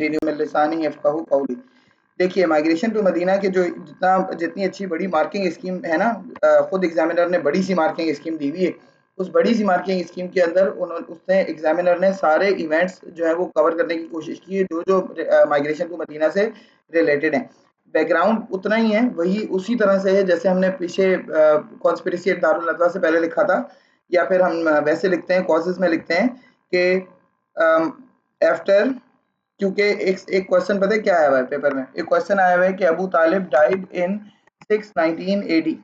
Continue मिन लिसानी यफ़क़हू क़ौली। देखिए migration to Medina के जो जितनी अच्छी बड़ी मार्किंग स्कीम है ना, खुद एग्जामिनर ने बड़ी सी मार्किंग स्कीम दी हुई है। उस बड़ी सी मार्किंग स्कीम के अंदर उसने एग्जामिनर ने सारे इवेंट्स जो है वो कवर करने की कोशिश की है जो माइग्रेशन टू मदीना से रिलेटेड हैं। बैकग्राउंड उतना ही है, वही उसी तरह से है जैसे हमने पीछे कॉन्स्पिरेसी एट दारुल नदवा से पहले लिखा था, या फिर हम वैसे लिखते हैं कॉजेज में लिखते हैं कि आफ्टर, क्योंकि एक क्वेश्चन पता है क्या आया हुआ है पेपर में, एक क्वेश्चन आया हुआ है कि Abu Talib died in 619 AD,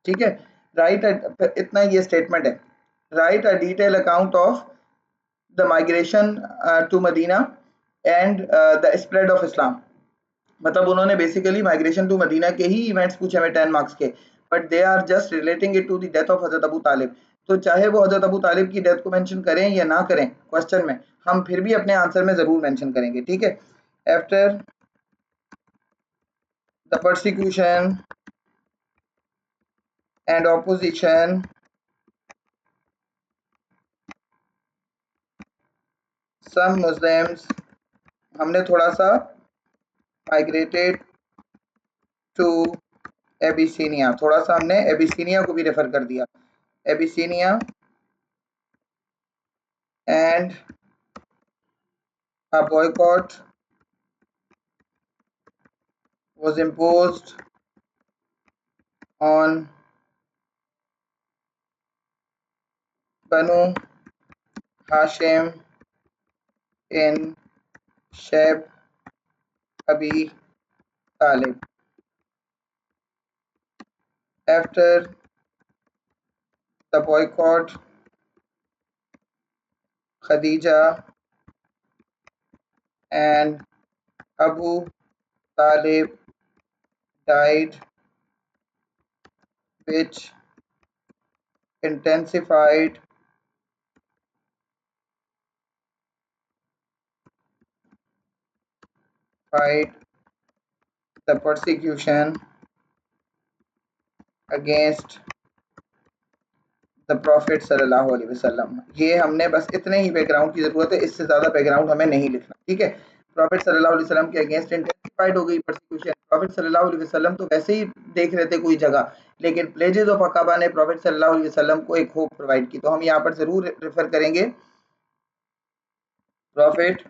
ठीक है। राइट, इतना ये स्टेटमेंट है, right a detail account of the migration to Medina and the spread of Islam. मतलब उन्होंने बेसिकली माइग्रेशन टू मदीना के ही इवेंट्स पूछे हमें 10 मार्क्स के, but they are just relating it to the death of Hazrat Abu तालिब। तो चाहे वो हजरत Abu तालिब की डेथ को मेंशन करें या ना करें क्वेश्चन में, हम फिर भी अपने आंसर में जरूर मेंशन करेंगे, ठीक है। After the persecution and opposition some Muslims, हमने थोड़ा सा माइग्रेटेड टू एबिसीनिया, थोड़ा सा हमने एबिसीनिया को भी रेफर कर दिया, एबिसीनिया and a boycott was imposed on Banu Hashim in Shaib Abi Talib. After the boycott, Khadija and Abu Talib died, which intensified the persecution against the profit सल्लल्लाहु अलैहि वसल्लम। ये हमने बस इतने ही बैकग्राउंड की ज़रूरत है, इससे ज़्यादा बैकग्राउंड हमें नहीं लिखना, ठीक है। प्रॉफिट सल्लल्लाहु अलैहि वसल्लम के अगेंस्ट इंटेंसिफाइड हो गई परसिक्यूशन। प्रॉफिट सल्लल्लाहु अलैहि वसल्लम तो वैसे ही देख रहे थे कोई जगह, लेकिन प्लेजेस ऑफ अकाबा ने प्रॉफिट सल्लल्लाहु अलैहि वसल्लम को एक होप प्रोवाइड की, तो हम यहाँ पर ज़रूर रेफर करेंगे प्रॉफिट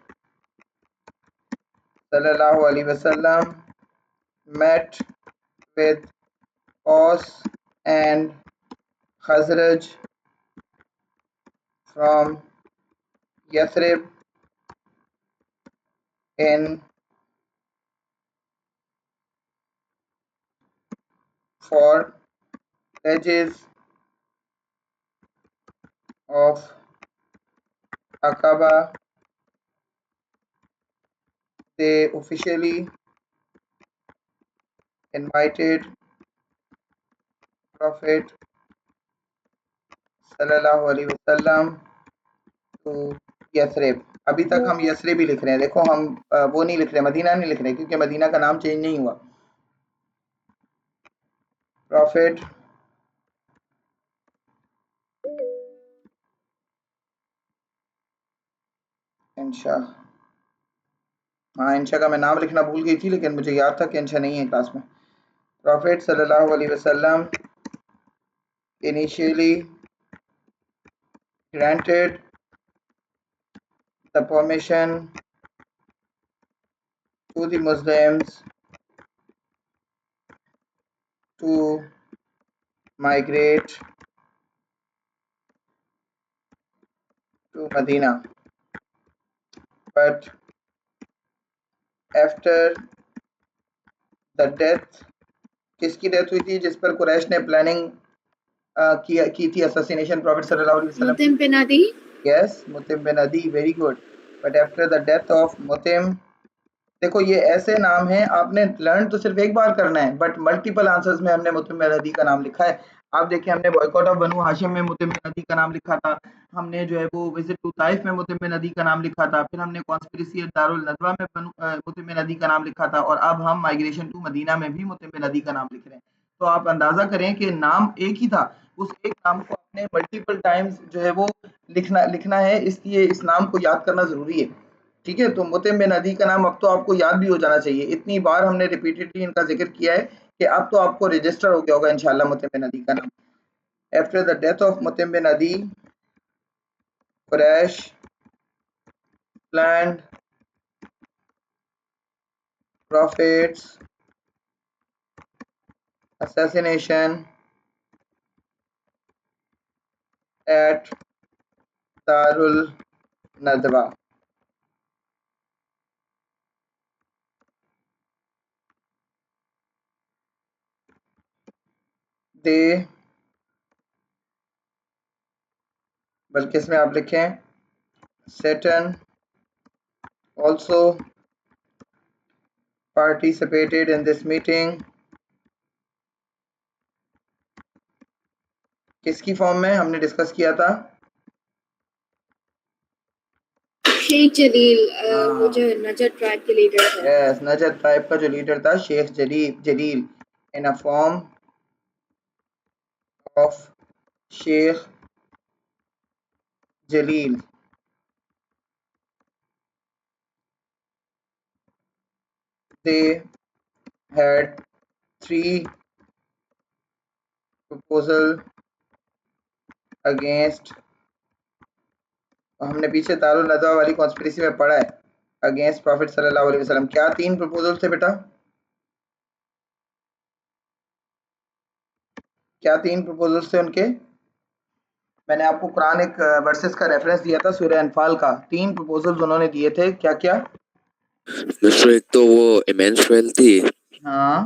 सल्लल्लाहु अलैहि वसल्लम met with Aus and Khazraj from Yathrib in for pledges of Aqaba. They officially invited Prophet सल्लल्लाहु अलैहि वसल्लम टू यथरिब। अभी तक हम यथरिब ही लिख रहे हैं, देखो हम वो नहीं लिख रहे, मदीना नहीं लिख रहे, क्योंकि मदीना का नाम चेंज नहीं हुआ। प्रॉफिट इंशा, हाँ इंशा का मैं नाम लिखना भूल गई थी, लेकिन मुझे याद था कि इंशा नहीं है क्लास में। प्रॉफिट सल्लल्लाहु अलैहि वसल्लम initially granted the permission to the Muslims to migrate to Medina, but after the death, किसकी डेथ हुई थी जिस पर कुरैश ने प्लानिंग की थी असैसिनेशन प्रॉफिट सल्लल्लाहु अलैहि वसल्लम? मुतिम बिन अदी। Yes, Mutim bin Adi, very good. But after the death of Mutim, देखो ये ऐसे नाम हैं, आपने लर्न तो सिर्फ एक बार करना है, बट मल्टीपल आंसर्स में हमने मुतिम बिन अदी का नाम लिखा है। आप देखिए हमने बॉयकॉट ऑफ बनु हाशिम में मुतिम बिन अदी का नाम लिखा था, हमने जो है वो विजिट टू ताइफ में मुतिम बिन अदी का नाम लिखा था, फिर हमने कॉन्स्पिरेसी एट दारुल नदवा में मुतिम बिन अदी का नाम लिखा था, और अब हम माइग्रेशन टू मदीना में भी मुतिम बिन अदी का नाम लिख रहे हैं। तो आप अंदाजा करें कि नाम एक ही था, उस एक नाम को आपने मल्टीपल टाइम्स जो है वो लिखना है, इसलिए इस नाम को याद करना जरूरी है, ठीक है, तो मुतिम बिन अदी का नाम अब तो आपको याद भी हो जाना चाहिए, इतनी बार हमने रिपीटेडली इनका जिक्र किया है कि अब तो आपको रजिस्टर हो गया होगा इंशाल्लाह मुतिम बिन अदी का नाम। After the death of मुतिम bin अदी, Quraish planned Prophet's assassination at Darul Nadwa. They, बल्कि इसमें आप लिखें Satan also participated in this meeting. किसकी फॉर्म में हमने डिस्कस किया था? शेख जलील, वो जो नजद ट्राइब के लीडर थे। यस, नजद ट्राइब का जो लीडर था Sheikh Jalil in a form of Sheikh Jalil. They had 3 proposal against, हमने पीछे दारुल नदवा वाली कॉन्स्पिरेसी में पढ़ा है, अगेंस्ट प्रॉफिट सल्लल्लाहु अलैहि वसल्लम। क्या 3 प्रपोजल थे बेटा? क्या 3 प्रपोजल्स थे उनके? मैंने आपको कुरान एक वर्सेस का रेफरेंस दिया था सूरह अनफाल का। 3 प्रपोजल्स उन्होंने दिए थे, क्या क्या? मिस्टर, एक तो वो इमेंस वेल्थ थी, हाँ,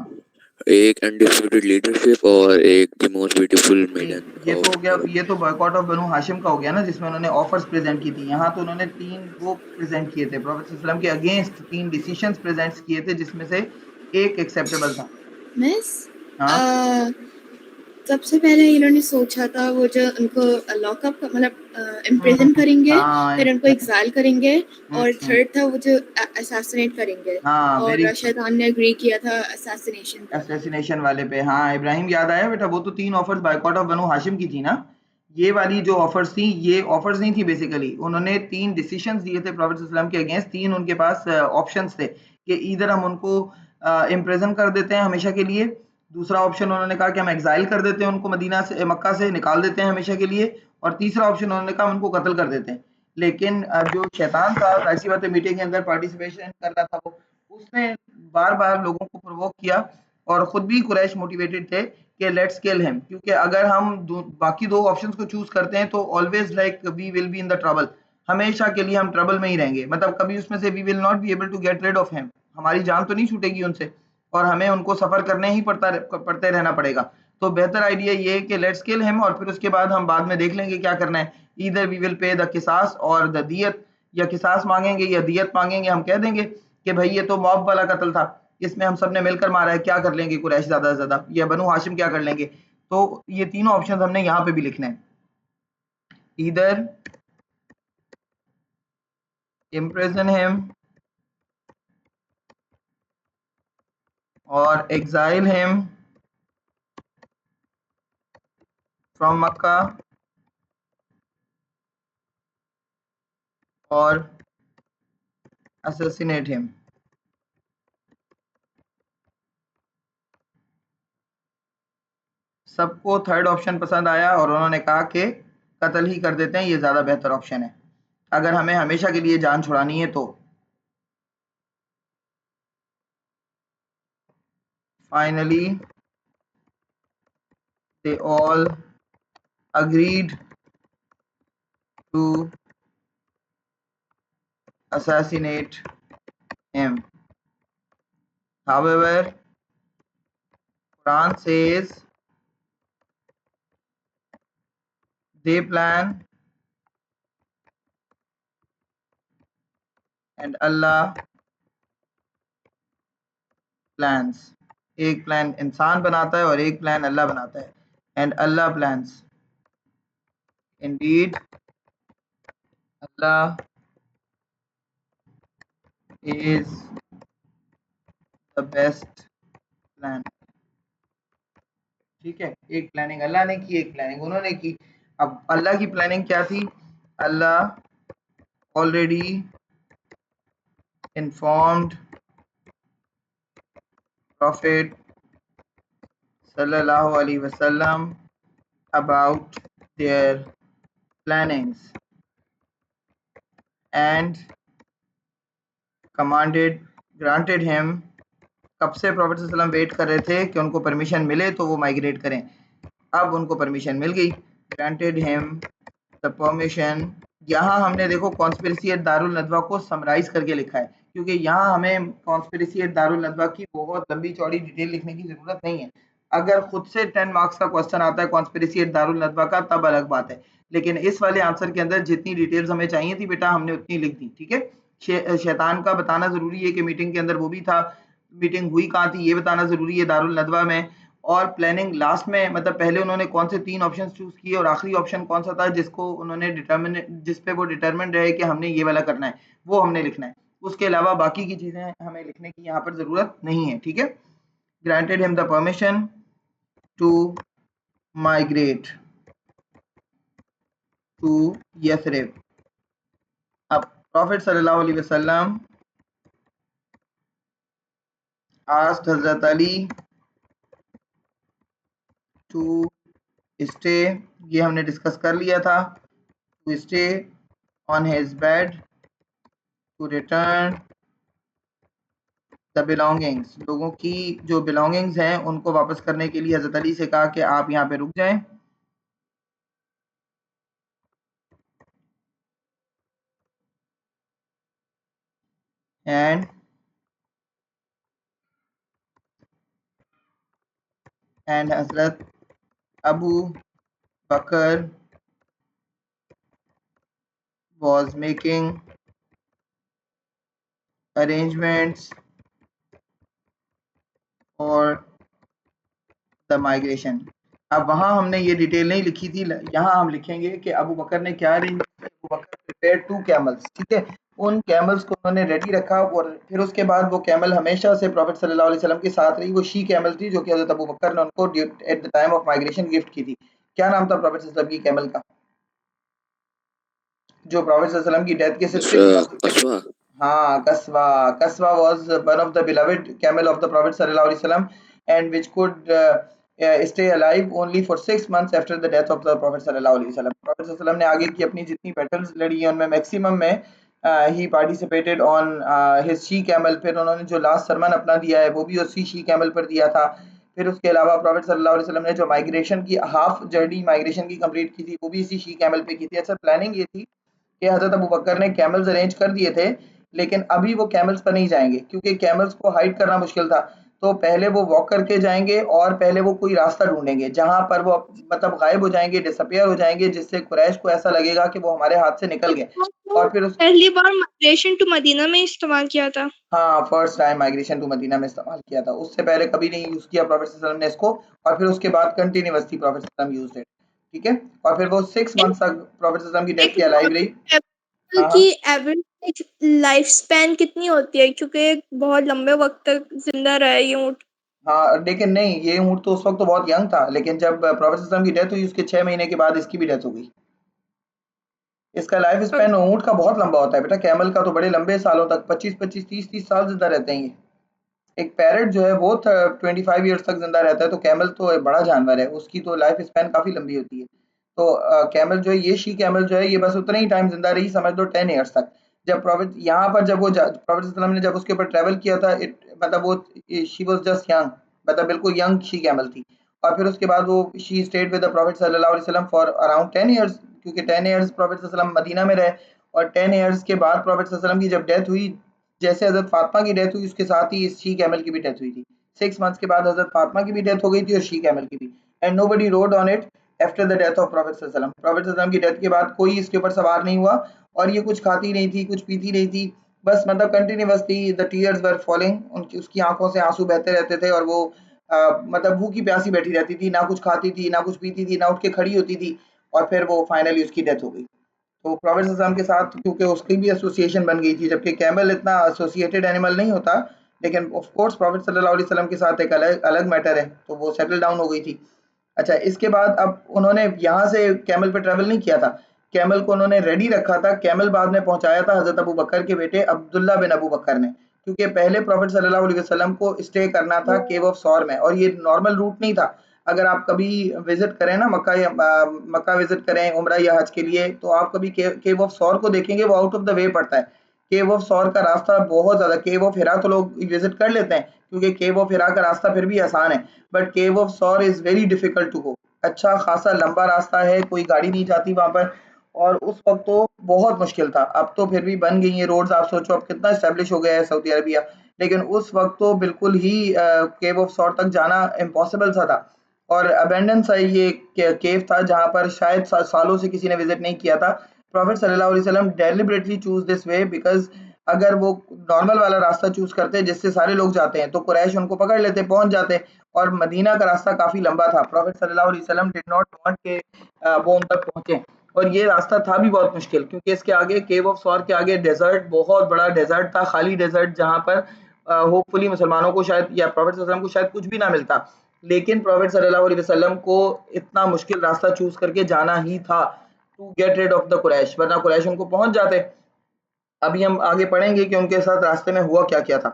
एक अनडिस्प्यूटेड लीडरशिप और एक द मोस्ट ब्यूटीफुल मेडन। ये तो हो गया, ये तो बॉयकॉट ऑफ बनु हाशिम का हो गया ना, जिसमें उन्होंने ऑफर्स प्रेजेंट की थी। यहाँ तो उन्होंने 3 वो प्रेजेंट किए थे प्रॉफिट सल्लल्लाहु अलैहि वसल्लम के अगेंस्ट, 3 डिसीजंस प्रेजेंट किए थे जिसमें से एक एक्सेप्टेबल था। मिस, हाँ, सबसे पहले इन्होंने सोचा था वो जो उनको लॉकअप मतलब इम्प्रिजन करेंगे, हाँ, फिर उनको एग्जाइल करेंगे, और हम्म, थर्ड था वो जो असैसिनेट करेंगे। हाँ, वेरी और शैतान ने एग्री किया था असैसिनेशन पर। असैसिनेशन वाले पे। हाँ, इब्राहिम याद आया बेटा, वो तो 3 ऑफर्स बायकॉट ऑफ बनु हाशिम की थी ना। ये वाली जो ऑफर्स थी, ये ऑफर्स नहीं थी बेसिकली, उन्होंने 3 डिसीजंस दिए थे प्रॉफिट सल्लल्लाहु अलैहि वसल्लम के अगेंस्ट। 3 उनके पास ऑप्शंस थे कि ईदर हम उनको इम्प्रिजन कर देते हैं हमेशा के लिए, दूसरा ऑप्शन उन्होंने कहा कि हम एग्जाइल कर देते हैं उनको, मदीना से मक्का से निकाल देते हैं हमेशा के लिए, और तीसरा ऑप्शन उन्होंने कहा उनको कत्ल कर देते हैं। लेकिन जो शैतान था, ऐसी बात है, मीटिंग के अंदर पार्टिसिपेशन कर रहा था वो, उसने बार-बार लोगों को प्रोवोक किया और खुद भी कुरैश मोटिवेटेड थे कि लेट्स किल हिम, क्योंकि अगर हम बाकी 2 ऑप्शंस को चूज करते हैं तो always like we will be in the trouble, हमेशा के लिए हम ट्रबल में ही रहेंगे, मतलब कभी उसमें से we will not be able to get rid of him, हमारी जान तो नहीं छूटेगी उनसे और हमें उनको सफर करने ही पड़ते रहना पड़ेगा। तो बेहतर आइडिया ये है कि लेट्स किल हिम और फिर उसके बाद हम बाद में देख लेंगे क्या करना है। Either we will pay the किसास और द दियत, या किसास मांगेंगे या दियत मांगेंगे, हम कह देंगे कि भाई ये तो मॉब वाला कत्ल था, इसमें हम सब ने मिलकर मारा है, क्या कर लेंगे कुरैश ज़्यादा से ज़्यादा, या बनु हाशिम क्या कर लेंगे। तो ये तीनों ऑप्शन हमने यहाँ पे भी लिखने हैं, ईदर इम्प्रिजन हिम और exile him from Makkah और assassinate him। सबको थर्ड ऑप्शन पसंद आया और उन्होंने कहा कि कत्ल ही कर देते हैं, ये ज़्यादा बेहतर ऑप्शन है अगर हमें हमेशा के लिए जान छुड़ानी है तो। Finally they all agreed to assassinate him. However, Quran says they plan and Allah plans। एक प्लान इंसान बनाता है और एक प्लान अल्लाह बनाता है, and Allah plans, Indeed Allah is the best plan. ठीक है, एक प्लानिंग अल्लाह ने की, एक प्लानिंग उन्होंने की। अब अल्लाह की प्लानिंग क्या थी? अल्लाह already informed Prophet sallallahu alaihi wasallam about their plannings and granted him. कब से प्रॉफेट सल्लल्लाहु अलैहि वसल्लम वेट कर रहे थे कि उनको परमिशन मिले तो वो माइग्रेट करें। अब उनको परमिशन मिल गई। Granted him the permission. यहाँ हमने देखो कॉन्स्पिरेसी एट दारुल नदवा को समराइज करके लिखा है, क्योंकि यहाँ हमें कॉन्स्पिरेसी एट दारुल नदवा की बहुत लंबी चौड़ी डिटेल लिखने की जरूरत नहीं है। अगर खुद से 10 मार्क्स का क्वेश्चन आता है कॉन्स्पिरेसी एट दारुल नदवा का, तब अलग बात है, लेकिन इस वाले आंसर के अंदर जितनी डिटेल्स हमें चाहिए थी बेटा हमने उतनी लिख दी। ठीक है, शैतान का बताना जरूरी है कि मीटिंग के अंदर वो भी था, मीटिंग हुई कहाँ थी ये बताना जरूरी है, दारुल नदवा में। और प्लानिंग लास्ट में, मतलब पहले उन्होंने कौन से 3 ऑप्शन चूज किए और आखिरी ऑप्शन कौन सा था जिसको उन्होंने जिस पे वो डिटरमिन रहे कि हमने ये वाला करना है, वो हमने लिखना है। उसके अलावा बाकी की चीजें हमें लिखने की यहाँ पर जरूरत नहीं है। ठीक है, granted him the permission to migrate to Yathrib. अब प्रॉफिट सल्लल्लाहु अलैहि वसल्लम asked Hazrat Ali to stay, ये हमने डिस्कस कर लिया था, to stay on his bed to return the belongings, लोगों की जो belongings हैं उनको वापस करने के लिए हजरत अली से कहा कि आप यहाँ पे रुक जाएं। and Hazrat Abu Bakr was making arrangements for the migration। अब वहां हमने ये डिटेल नहीं लिखी थी, यहाँ हम लिखेंगे कि अबू बकर ने क्या अरेंज किया। अबू बकर प्रिपेयर्ड 2 कैमल्स। ठीक है, उन कैमल्स को उन्होंने रेडी रखा और फिर उसके बाद वो कैमल हमेशा से प्रॉफिट सल्लल्लाहु अलैहि वसल्लम के साथ रही। वो शी कैमल थी जो कि हजरत अबू बकर ने उनको at the time of migration gift की थी। क्या नाम था प्रॉफिट सल्लल्लाहु अलैहि वसल्लम की कैमल का, जो प्रॉफिट सल्लल्लाहु अलैहि वसल्लम की डेथ के सिलसिले Kaswa. हाँ, Kaswan. Kaswan was one of the beloved camel of the Prophet sallallahu alaihi wasallam and which could stay alive only for 6 months after the death of the Prophet sallallahu alaihi wasallam। Prophet sallallahu alaihi wasallam ने आगे की अपनी जितनी battles लड़ी हैं उनमें maximum में he participated on his she camel। फिर उन्होंने जो लास्ट सरमन अपना दिया है वो भी उसी she camel पर दिया था। फिर उसके अलावा प्रॉफिट सल्लल्लाहु अलैहि वसल्लम ने जो माइग्रेशन की हाफ जर्नी माइग्रेशन की कंप्लीट की थी वो भी इसी शी कैमल पे की थी। अच्छा, प्लानिंग ये थी कि हजरत अबू बकर ने कैमल्स अरेंज कर दिए थे, लेकिन अभी वो कैमल्स पर नहीं जाएंगे क्योंकि कैमल्स को हाइड करना मुश्किल था। तो पहले वो वॉक करके जाएंगे और पहले वो कोई रास्ता ढूंढेंगे जहां पर वो मतलब गायब हो जाएंगे, डिसअपियर हो जाएंगे, जिससे कुरैश को ऐसा लगेगा कि वो हमारे हाथ से निकल गए। और फिर उस पहली बार माइग्रेशन टू मदीना में इस्तेमाल किया था। हाँ, first time migration to Medina में इस्तेमाल किया था, उससे पहले कभी नहीं यूज किया प्रॉफिट सल्लल्लाहु अलैहि वसल्लम ने इसको। और फिर उसके बाद कंटिन्यूअसली प्रॉफिट सल्लल्लाहु अलैहि वसल्लम यूज्ड इट। ठीक है, और फिर वो 6 मंथ्स तक प्रॉफिट सल्लल्लाहु अलैहि वसल्लम की डेथ एक के अलाइव रही। हाँ की हाँ एवरेज लाइफ स्पैन कितनी होती है, क्योंकि बहुत लंबे वक्त तक जिंदा रहा है ये ऊँट। हाँ, लेकिन नहीं, ये ऊँट तो उस वक़्त तो बहुत यंग था, लेकिन जब प्रॉफेट सल्लल्लाहु अलैहि वसल्लम की डेथ हुई उसके 6 महीने के बाद इसकी भी डेथ हो गई। इसका लाइफ स्पैन ऊँट का बहुत लंबा होता है बेटा, कैमल का तो बड़े लंबे सालों तक 25-25, 30-30 साल ज़िंदा रहते हैं ये। एक पैरट जो है वो 25 ईयर्स तक ज़िंदा रहता है, तो कैमल तो एक बड़ा जानवर है, उसकी तो लाइफ स्पैन काफ़ी लंबी होती है। तो कैमल जो है, ये शी कैमल जो है, ये बस उतना ही टाइम ज़िंदा रही, समझ लो 10 ईयर्स तक। जब प्रॉफिट यहाँ पर जब वो प्रॉफिट सल्लल्लाहु अलैहि वसल्लम ने जब उसके ऊपर ट्रैवल किया था, मतलब वो शी वाज़ जस्ट यंग, मतलब बिल्कुल यंग शी कैमल थी। और फिर उसके बाद वो she stayed with the profit सल्लल्लाहु अलैहि वसल्लम फॉर अराउंड 10 ईयर्स, क्योंकि 10 ईयर्स प्रॉफिट सल्लल्लाहु अलैहि वसल्लम मदीना में रहे। और 10 ईयर्स के बाद प्रॉफिट सल्लल्लाहु अलैहि वसल्लम की जब डेथ हुई, जैसे हज़रत फातिमा की डेथ हुई उसके साथ ही इस शी कैमल की भी डेथ हुई थी। 6 मंथ्स के बाद हज़रत फातिमा की भी डेथ हो गई थी और शी कैमल की भी। And nobody road on it after the death of profit सल्लल्लाहु अलैहि वसल्लम। प्रॉफिट सल्लल्लाहु अलैहि वसल्लम की डेथ के बाद कोई इसके ऊपर सवार नहीं हुआ, और ये कुछ खाती नहीं थी, कुछ पीती नहीं थी, बस मतलब continuously the tears were falling, उनकी उसकी आंखों से आंसू बहते रहते थे, और वो मतलब भूखी प्यासी बैठी रहती थी, ना कुछ खाती थी, ना कुछ पीती थी, ना उठ के खड़ी होती थी। और फिर वो फाइनली उसकी डेथ हो गई। तो प्रॉफिट सल्लल्लाहु अलैहि वसल्लम के साथ क्योंकि उसकी भी एसोसिएशन बन गई थी, जबकि कैमल इतना एसोसिएटेड एनिमल नहीं होता, लेकिन ऑफ कोर्स प्रॉफिट सल्लल्लाहु अलैहि वसल्लम के साथ एक अलग अलग मैटर है, तो वो सेटल डाउन हो गई थी। अच्छा, इसके बाद अब उन्होंने यहाँ से कैमल पे ट्रैवल नहीं किया था, कैमल को उन्होंने रेडी रखा था। कैमल बाद में पहुंचाया था हजरत अबू बकर के बेटे अब्दुल्ला बिन अबू बकर ने, क्योंकि पहले प्रॉफिट सल्लल्लाहु अलैहि वसल्लम को स्टे करना था केव ऑफ सौर में, और ये नॉर्मल रूट नहीं था। अगर आप कभी विजिट करें ना मक्का, या मक्का विजिट करें उम्रा या हज के लिए, तो आप कभी केव ऑफ सौर को देखेंगे, वो आउट ऑफ द वे पड़ता है। केव ऑफ सौर का रास्ता बहुत ज्यादा, केव ऑफ हिरा तो लोग विजिट कर लेते हैं क्योंकि केव ऑफ हिरा का रास्ता फिर भी आसान है, but cave of Thawr is very difficult to go. अच्छा खासा लंबा रास्ता है, कोई गाड़ी नहीं जाती वहां पर, और उस वक्त तो बहुत मुश्किल था। अब तो फिर भी बन गई हैं रोड्स, आप सोचो अब कितना स्टेब्लिश हो गया है सऊदी अरबिया, लेकिन उस वक्त तो बिल्कुल ही केव ऑफ सौर तक जाना इम्पॉसिबल सा था। और अबेंडन सा ये केव था जहाँ पर शायद सालों से किसी ने विजिट नहीं किया था। प्रॉफिट सल्लल्लाहु अलैहि वसल्लम deliberately choose this way, because अगर वो नॉर्मल वाला रास्ता चूज करते जिससे सारे लोग जाते हैं तो कुरैश उनको पकड़ लेते, पहुंच जाते, और मदीना का रास्ता काफी लंबा था। प्रॉफिट सल्लल्लाहु अलैहि वसल्लम डिड नॉट वांट के वो उन तक पहुंचे, और ये रास्ता था भी बहुत मुश्किल, क्योंकि इसके आगे केव ऑफ सौर के आगे डेजर्ट, बहुत बड़ा डेजर्ट था, खाली डेजर्ट, जहां पर होपफुली मुसलमानों को शायद या प्रॉफिट सल्लल्लाहु अलैहि वसल्लम को शायद कुछ भी ना मिलता, लेकिन प्रॉफिट सल्लल्लाहु अलैहि वसल्लम को इतना मुश्किल रास्ता चूज करके जाना ही था to get rid of the Quraysh, वरना कुरैश उनको पहुंच जाते। अभी हम आगे पढ़ेंगे कि उनके साथ रास्ते में हुआ क्या क्या था।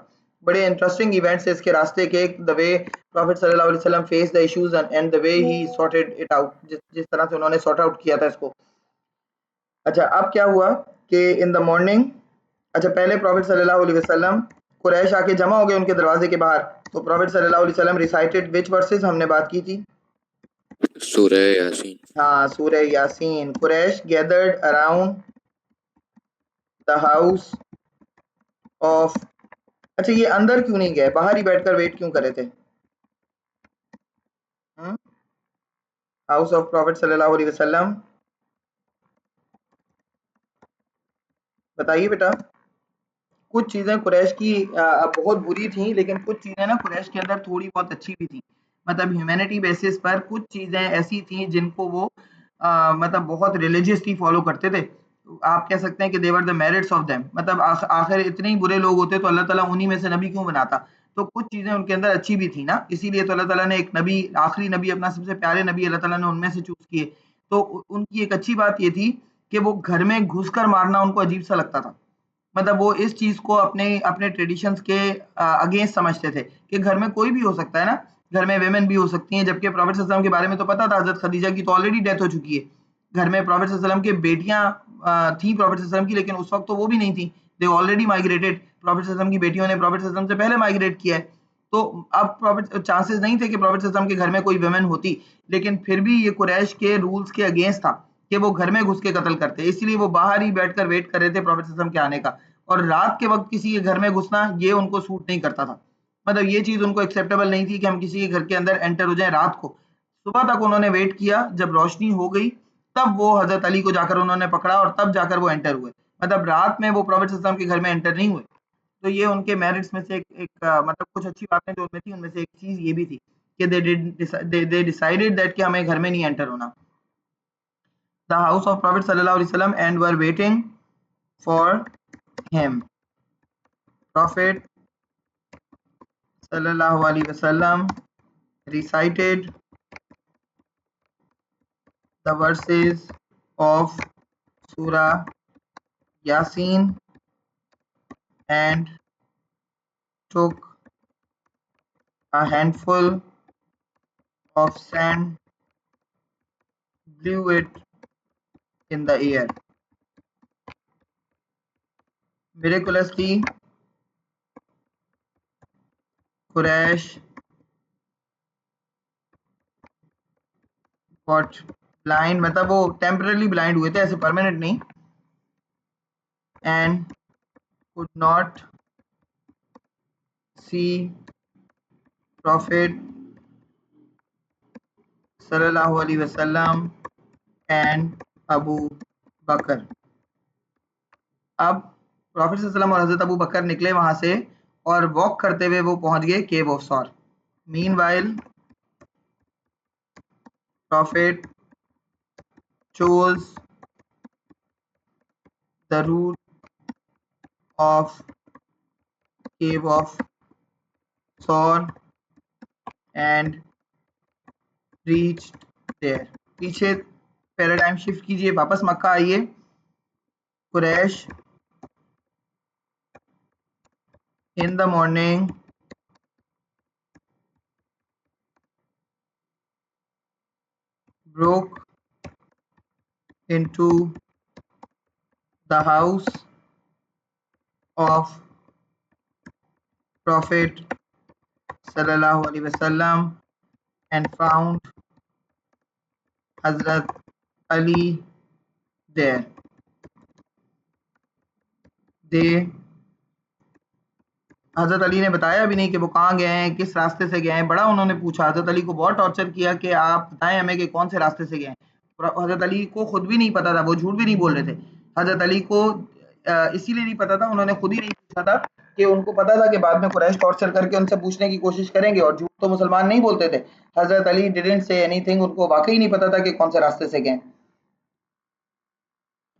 बड़े इंटरेस्टिंग इवेंट्स है इसके रास्ते के, द वे प्रॉफिट सल्लल्लाहु अलैहि वसल्लम face the issues and the way he sorted it out, जिस तरह से उन्होंने सॉर्ट आउट किया था इसको। अच्छा, अब क्या हुआ कि इन द मॉर्निंग, अच्छा पहले प्रॉफिट सल्लल्लाहु अलैहि वसल्लम, कुरैश आके जमा हो गए उनके दरवाजे के बाहर, तो प्रॉफिट सल्लल्लाहु अलैहि वसल्लम रिसाइटेड विच वर्सेस, हमने बात की थी, सूरह यासीन। हाँ Surah Yasin. Quraysh gathered around the house of, अच्छा ये अंदर क्यों नहीं गए, बाहर ही बैठकर वेट क्यों कर रहे थे? हाउस ऑफ प्रॉफिट सल्लल्लाहु अलैहि वसल्लम, बताइए बेटा। कुछ चीज़ें कुरैश की बहुत बुरी थी, लेकिन कुछ चीज़ें ना कुरैश के अंदर थोड़ी बहुत अच्छी भी थी। मतलब ह्यूमैनिटी बेसिस पर कुछ चीज़ें ऐसी थी जिनको वो मतलब बहुत रिलीजियसली फॉलो करते थे। आप कह सकते हैं कि they were the merits of them, मतलब आखिर इतने ही बुरे लोग होते तो अल्लाह ताला उन्हीं में से नबी क्यों बनाता? तो कुछ चीज़ें उनके अंदर अच्छी भी थी ना, इसीलिए तो अल्लाह ताला ने एक नबी, आखिरी नबी, अपना सबसे प्यारे नबी अल्लाह ताला ने उनमें से चूज़ किए। तो उनकी एक अच्छी बात ये थी कि वो घर में घुसकर मारना उनको अजीब सा लगता था। मतलब वो इस चीज को अपने अपने ट्रेडिशंस के अगेंस्ट समझते थे कि घर में कोई भी हो सकता है ना, घर में वेमेन भी हो सकती हैं, जबकि प्रॉफिट सल्लल्लाहु अलैहि वसल्लम के बारे में तो पता था, हजरत खदीजा की तो ऑलरेडी डेथ हो चुकी है। घर में प्रॉफिट सल्लल्लाहु अलैहि वसल्लम की बेटियां थी प्रॉफिट सल्लल्लाहु अलैहि वसल्लम की, लेकिन उस वक्त तो वो भी नहीं थी, दे ऑलरेडी माइग्रेटेड। प्रॉफिट सल्लल्लाहु अलैहि वसल्लम की बेटियों ने प्रॉफिट सल्लल्लाहु अलैहि वसल्लम से पहले माइग्रेट किया है। तो अब प्रॉफिट चांसेस नहीं थे कि प्रॉफिट सल्लल्लाहु अलैहि वसल्लम के घर में कोई वेमेन होती, लेकिन फिर भी ये कुरैश के रूल्स के अगेंस्ट था कि वो घर में घुस के कत्ल करते, इसलिए वो बाहर ही बैठकर वेट कर रहे थे प्रॉफिट सल्लल्लाहु अलैहि वसल्लम के आने का। और रात के वक्त किसी के घर में घुसना ये उनको सूट नहीं करता था, मतलब ये चीज उनको एक्सेप्टेबल नहीं थी कि हम किसी के घर के अंदर एंटर हो जाएं रात को। सुबह तक उन्होंने वेट किया, जब रोशनी हो गई तब वो हजरत अली को जाकर उन्होंने पकड़ा और तब जाकर वो एंटर हुए, मतलब रात में वो प्रॉफिट सल्लल्लाहु अलैहि वसल्लम के घर में एंटर नहीं हुए। तो ये उनके मेरिट्स में से मतलब कुछ अच्छी बातें जो उनमें थी, उनमें से एक चीज ये भी थी कि दे डिसाइडेड दैट कि हमें घर में नहीं एंटर होना। द हाउस ऑफ प्रॉफिट सल्लल्लाहु अलैहि वसल्लम and were waiting for him. Profit sallallahu alaihi wasallam recited the verses of Surah Yasin and took a handful of sand, blew it in the air. Miraculously, Quraysh got blind, मतलब वो temporarily blind हुए थे, ऐसे permanent नहीं, and could not see Prophet sallallahu alaihi wasallam and Abu Bakr. अब prophet सल्लल्लाहु अलैहि वसल्लम और हजरत अबू बकर निकले वहां से, और वॉक करते हुए वो पहुंच गए केव ऑफ सौर। Meanwhile profit chose the route of cave of Saur and reached there. पीछे पैराडाइम शिफ्ट कीजिए, वापस मक्का आइए। Quraish in the morning broke into the house of Prophet sallallahu alaihi wasallam and found Hazrat Ali there. They हजरत अली ने बताया भी नहीं कि वो कहाँ गए हैं, किस रास्ते से गए हैं। बड़ा उन्होंने पूछा, हजरत अली को बहुत टॉर्चर किया कि आप बताएं हमें कि कौन से रास्ते से गए हैं। हजरत अली को खुद भी नहीं पता था, वो झूठ भी नहीं बोल रहे थे। हजरत अली को इसीलिए नहीं पता था, उन्होंने खुद ही नहीं पूछा था कि उनको पता था कि बाद में कुरैश टॉर्चर करके उनसे पूछने की कोशिश करेंगे, और झूठ तो मुसलमान नहीं बोलते थे। हजरत अली डिडंट से एनीथिंग, उनको वाकई नहीं पता था कि कौन से रास्ते से गए।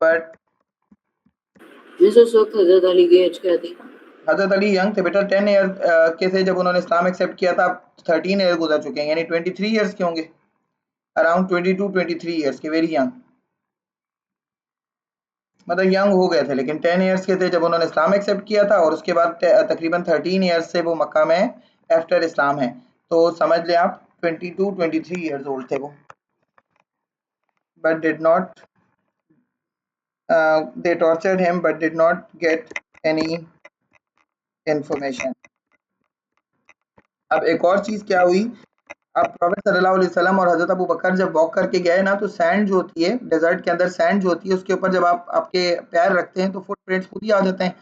but उस वक्त हजरत अली की एज क्या थी? हजरत अली यंग थे बेटा, 10 ईयर के थे जब उन्होंने इस्लाम एक्सेप्ट किया था। 13 ईयर गुजर चुके हैं, यानी 23 ईयर्स के होंगे, अराउंड 22-23 ईयर्स के, वेरी यंग, मतलब यंग हो गए थे, लेकिन 10 ईयर्स के थे जब उन्होंने इस्लाम एक्सेप्ट किया था, और उसके बाद तकरीबन 13 ईयर्स से वो मक्का में आफ्टर इस्लाम है। तो समझ लें आप 22-23 ईयर्स ओल्ड थे वो। But did not they tortured him but did not get any information. अब एक और चीज क्या हुई, अब प्रॉफेट सल्लल्लाहु अलैहि वसल्लम और हजरत अबू बकर जब वॉक करके गए ना, तो सैंड जो होती है डेजर्ट के अंदर, सैंड जो होती है उसके ऊपर जब आप आपके पैर रखते हैं तो फुटप्रिंट्स खुद ही आ जाते हैं।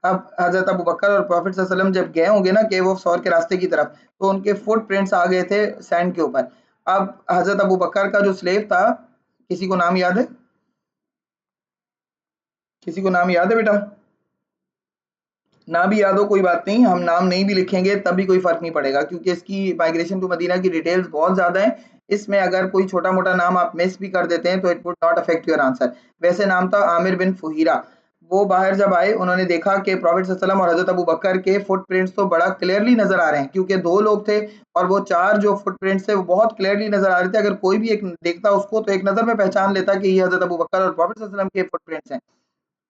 अब हजरत अबू बकर और प्रॉफेट सल्लल्लाहु अलैहि वसल्लम जब गए होंगे ना केव ऑफ सौर के रास्ते की तरफ, तो उनके फुटप्रिंट्स आ गए थे सैंड के ऊपर। अब हजरत अबू बकर का जो स्लेव था, किसी को नाम याद है? किसी को नाम याद है बेटा? ना भी याद हो कोई बात नहीं, हम नाम नहीं भी लिखेंगे तब भी कोई फर्क नहीं पड़ेगा, क्योंकि इसकी माइग्रेशन टू मदीना की डिटेल्स बहुत ज्यादा है। इसमें अगर कोई छोटा मोटा नाम आप मिस भी कर देते हैं तो it would not affect your answer. वैसे नाम था आमिर बिन फुहीरा। वो बाहर जब आए, उन्होंने देखा कि प्रॉफेट सल्लल्लाहु अलैहि वसल्लम और हजरत अबू बकर के फुटप्रिंट्स तो बड़ा क्लियरली नजर आ रहे हैं, क्योंकि 2 लोग थे और वो 4 जो फुटप्रिंट्स थे वो बहुत क्लियरली नजर आ रहे थे। अगर कोई भी एक देखता उसको तो एक नजर में पहचान लेता कि ये हजरत अबू बकर और प्रॉफेट सल्लल्लाहु अलैहि वसल्लम के फुटप्रिंट्स हैं।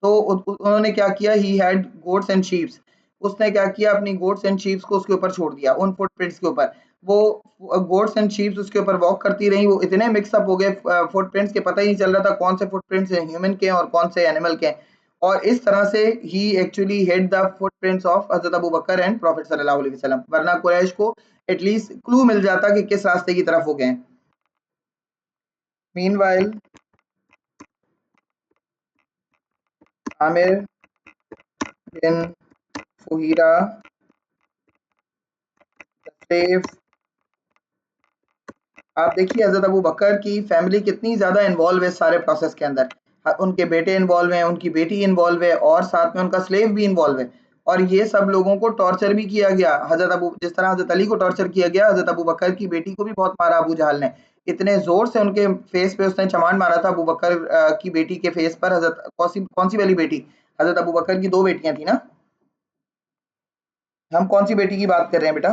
तो उन्होंने क्या किया, he had goats and sheeps, उसने क्या किया, अपनी गोट्स एंड शीप्स को उसके ऊपर छोड़ दिया, उन फुटप्रिंट्स के ऊपर। वो गोट्स एंड शीप्स उसके ऊपर वॉक करती रही, वो इतने मिक्सअप हो गए फुटप्रिंट्स के, पता ही नहीं चल रहा था कौन से फुटप्रिंट्स ह्यूमन के हैं और कौन से एनिमल के हैं। और इस तरह से ही actually hid the footprints of Hazrat Abu Bakr and prophet सल्लल्लाहु अलैहि वसल्लम, वरना कुरैश को एटलीस्ट क्लू मिल जाता कि किस रास्ते की तरफ वो गए। मीनवाइल आमिर बिन फुहीरा slave, आप देखिए हजरत अबू बकर की फैमिली कितनी ज्यादा इन्वॉल्व है सारे प्रोसेस के अंदर। उनके बेटे इन्वॉल्व हैं, उनकी बेटी इन्वॉल्व है, और साथ में उनका स्लेव भी इन्वॉल्व है। और ये सब लोगों को टॉर्चर भी किया गया, हजरत अबू, जिस तरह हजरत अली को टॉर्चर किया गया, हजरत अबू बकर की बेटी को भी बहुत मारा अबू जहल ने। इतने जोर से उनके फेस पे उसने चमान मारा था अबू बकर की बेटी के फेस पर। हजरत कौन सी वाली बेटी? हजरत अबू बकर की 2 बेटियां थी ना, हम कौन सी बेटी की बात कर रहे हैं बेटा?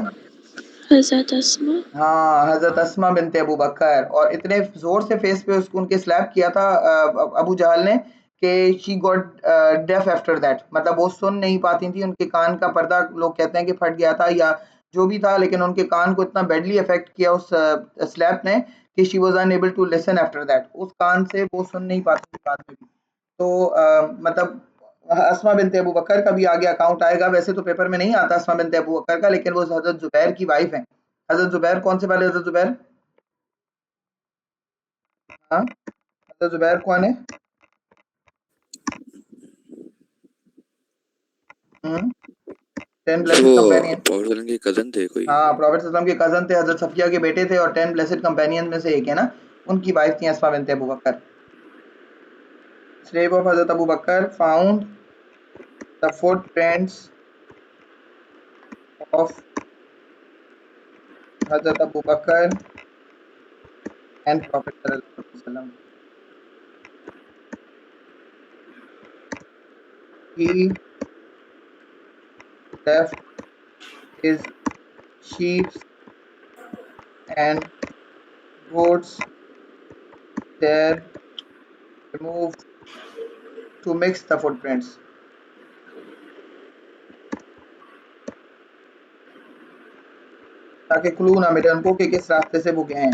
हज़रत अस्मा। हाँ, हज़रत अस्मा बिनते अबू बकर। और इतने ज़ोर से फेस पे उसको उनके स्लैप किया था अबू जहल ने कि she got deaf after that, मतलब वो सुन नहीं पाती थी, उनके कान का पर्दा लोग कहते हैं कि फट गया था या जो भी था, लेकिन उनके कान को इतना बैडली अफेक्ट किया उस स्लैप ने कि she was unable to listen after that, उस कान से वो सुन नहीं पाती थी बाद में भी। तो मतलब अस्मा बिनते अबू बकर का भी आगे अकाउंट आएगा, वैसे तो पेपर में नहीं आता अस्मा बिनते अबू बकर का, लेकिन वो हज़रत ज़ुबैर की वाइफ हैं। हज़रत ज़ुबैर कौन से वाले हज़रत ज़ुबैर? हाँ, हज़रत ज़ुबैर कौन है? हुँ, 10 ब्लेसेड वो कंपेनियन। प्रॉफेट सल्लल्लाहु के कजन थे कोई? हाँ, प्रॉफेट सल्लल्लाहु अलैहि वसल्लम के कज़न थे, हज़रत सफिया के बेटे थे, और 10 ब्लेसेड कंपेनियन में से एक है ना, उनकी वाइफ थी अस्मा बिनते अबू बकर। स्लेव ऑफ हज़रत अबू बकर फाउंड द फुटप्रिंट्स ऑफ हज़रत अबू बकर एंड प्रॉफेट सल्लल्लाहु अलैहि वसल्लम। He left his sheep and goats there removed to mix the footprints. ताकि क्लू ना मिले उनको कि किस रास्ते से वो गए हैं।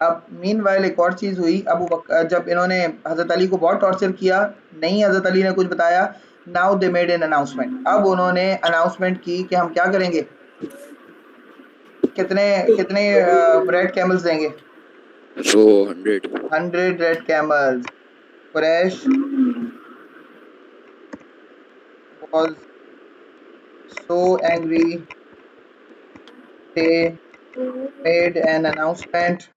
अब मीनवाइल एक और चीज़ हुई, जब इन्होंने हज़रत अली को बहुत टॉर्चर किया, नहीं हज़रत अली ने कुछ बताया, now they made an announcement. अब उन्होंने अनाउंसमेंट की कि हम क्या करेंगे, कितने कितने रेड कैमल्स देंगे? So 100. 100 red camels. Quraysh was so angry they made an announcement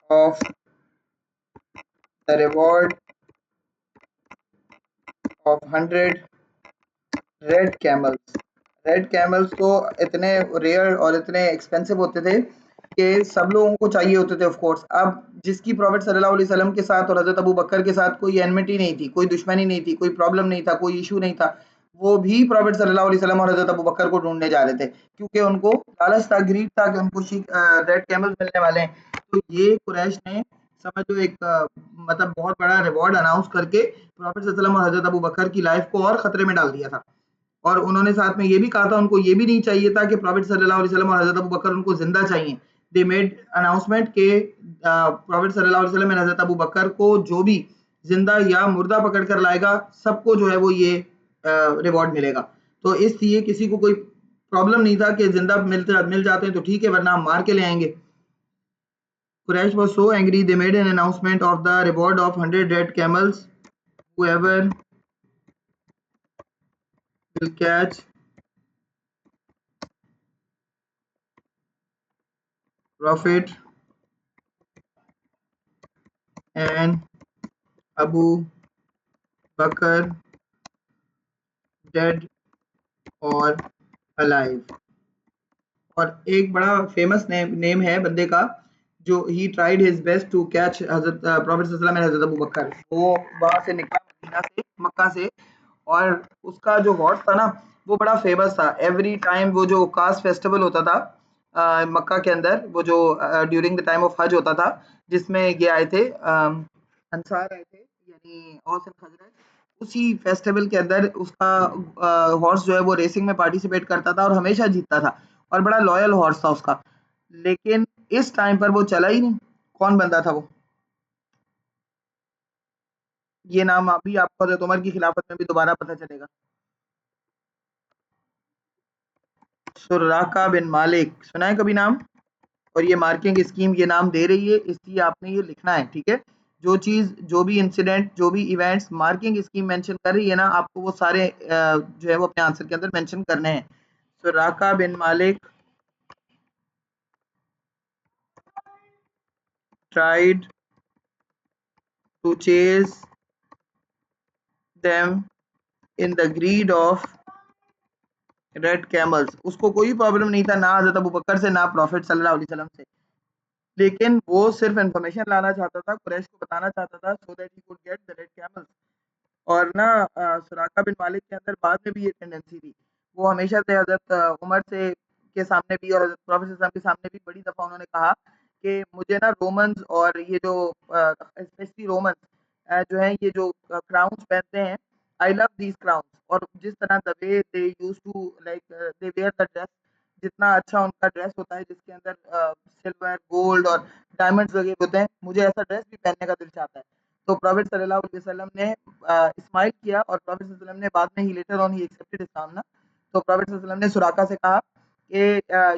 of the reward of 100 red camels. Red camels तो इतने रेयर और इतने एक्सपेंसिव होते थे कि सब लोगों को चाहिए होते थे ऑफ कोर्स। अब जिसकी प्रॉफिट सल्लल्लाहु अलैहि वसल्लम के साथ और हज़रत अबू बकर के साथ कोई एनमिटी नहीं थी, कोई दुश्मनी नहीं थी, कोई प्रॉब्लम नहीं था, कोई इशू नहीं था, वो भी प्रॉफिट सल्लल्लाहु अलैहि वसल्लम और हज़रत अबू बकर को ढूंढने जा रहे थे, क्योंकि उनको लालच था, ग्रीड था कि उनको रेड कैमल्स मिलने वाले हैं। तो ये कुरैश ने समझ लो एक मतलब बहुत बड़ा रिवॉर्ड अनाउंस करके प्रॉफिट सल्लल्लाहु अलैहि वसल्लम और हज़रत अबू बकर की लाइफ को और खतरे में डाल दिया था। और उन्होंने साथ में ये भी कहा था, उनको ये भी नहीं चाहिए था कि प्रॉफिट सल्लल्लाहु अलैहि वसल्लम और हज़रत अबू बकर उनको जिंदा चाहिए। दे मेड अनाउंसमेंट के प्रॉफिट सल्लल्लाहु अलैहि वसल्लम और हज़रत अबू बकर को जो भी जिंदा या मुर्दा पकड़ कर लाएगा, सबको जो है वो ये रिवॉर्ड मिलेगा। तो इसलिए किसी को कोई प्रॉब्लम नहीं था कि जिंदा मिल जाते हैं तो ठीक है, वरना हम मार के ले आएंगे। Quraysh was so angry they made an announcement of the reward of 100 red camels. Whoever will catch Prophet and Abu Bakr dead or alive। और एक बड़ा फेमस नेम है बंदे का, जो he tried his best to catch Hazrat prophet सल्लल्लाहु अलैहि वसल्लम एंड हजरत अबू बकर। वो वहां से निकला मदीना से, मक्का से, और उसका जो हॉर्स था ना वो बड़ा फेमस था। एवरी टाइम वो जो कास्ट फेस्टिवल होता था मक्का के अंदर, वो जो ड्यूरिंग द टाइम ऑफ हज होता था, जिसमें ये आए थे अंसार आए थे, यानी औस एंड खजरज, उसी फेस्टिवल के अंदर उसका हॉर्स जो है वो रेसिंग में पार्टिसिपेट करता था और हमेशा जीतता था, और बड़ा लॉयल हॉर्स था उसका। लेकिन इस टाइम पर वो चला ही नहीं। कौन बंदा था वो? ये नाम अभी आपको हज़रत उमर की खिलाफत में भी दोबारा पता चलेगा। सुराका बिन मालिक, सुना है कभी नाम? और ये मार्किंग स्कीम ये नाम दे रही है, इसलिए आपने ये लिखना है, ठीक है? जो चीज़, जो भी इंसिडेंट, जो भी इवेंट्स मार्किंग स्कीम मेंशन कर रही है ना, आपको वो सारे जो है वो अपने आंसर के अंदर मेंशन करने हैं। सुराका बिन मालिक tried to chase them in the greed of red camels. उसको कोई प्रॉब्लम नहीं था, ना हज़रत अबू बकर से, ना प्रॉफिट सल्लल्लाहु अलैहि वसल्लम से, लेकिन वो सिर्फ इन्फॉर्मेशन लाना चाहता था, कुरैश को बताना चाहता था, so that he could get the red camels. और ना सुराका बिन मालिक के अंदर बाद में भी ये टेंडेंसी थी। वो हमेशा से हज़रत उमर से के सामने भी और हज़रत प्रॉफिट सल्लल्लाहु अलैहि वसल्लम के सामने भी बड़ी दफ़ा उन्होंने कहा कि मुझे ना रोमन्स और ये जो स्पेशली रोमन्स जो हैं, ये जो क्राउन्स पहनते हैं, आई लव दीज़ क्राउन्स। और जिस तरह the way they used to like they wear the dress, जितना अच्छा उनका ड्रेस होता है जिसके अंदर सिल्वर, गोल्ड और डायमंड्स लगे होते हैं, मुझे ऐसा ड्रेस भी पहनने का दिल चाहता है। तो प्रॉफिट सल्लल्लाहु अलैहि वसल्लम ने स्माइल किया, और प्रॉफिट सल्लल्लाहु अलैहि वसल्लम ने बाद में ही लेटर ऑन ही एक्सेप्टेड इस्लाम ना। तो प्रॉफिट सल्लल्लाहु अलैहि वसल्लम ने सुराका से कहा कि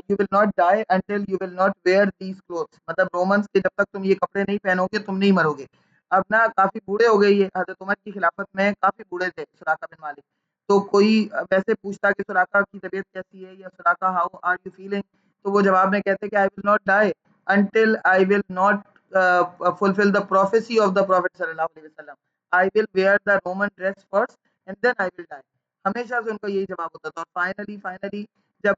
you will not die until you will not wear these clothes, मतलब रोमन्स के जब तक तुम ये कपड़े नहीं पहनोगे तुम नहीं मरोगे। अब ना काफी बूढ़े हो गए, ये हजरत उमर की खिलाफत में काफी बूढ़े थे सुराका बिन मालिक। तो कोई वैसे पूछता कि सुराका की तबीयत कैसी है, या Suraqa how are you feeling, तो वो जवाब में कहते कि I will not die until I will not fulfill the prophecy of the Prophet sallallahu alaihi wasallam. I will wear the Roman dress first and then I will die. हमेशा से उनका यही जवाब होता था। और फाइनली जब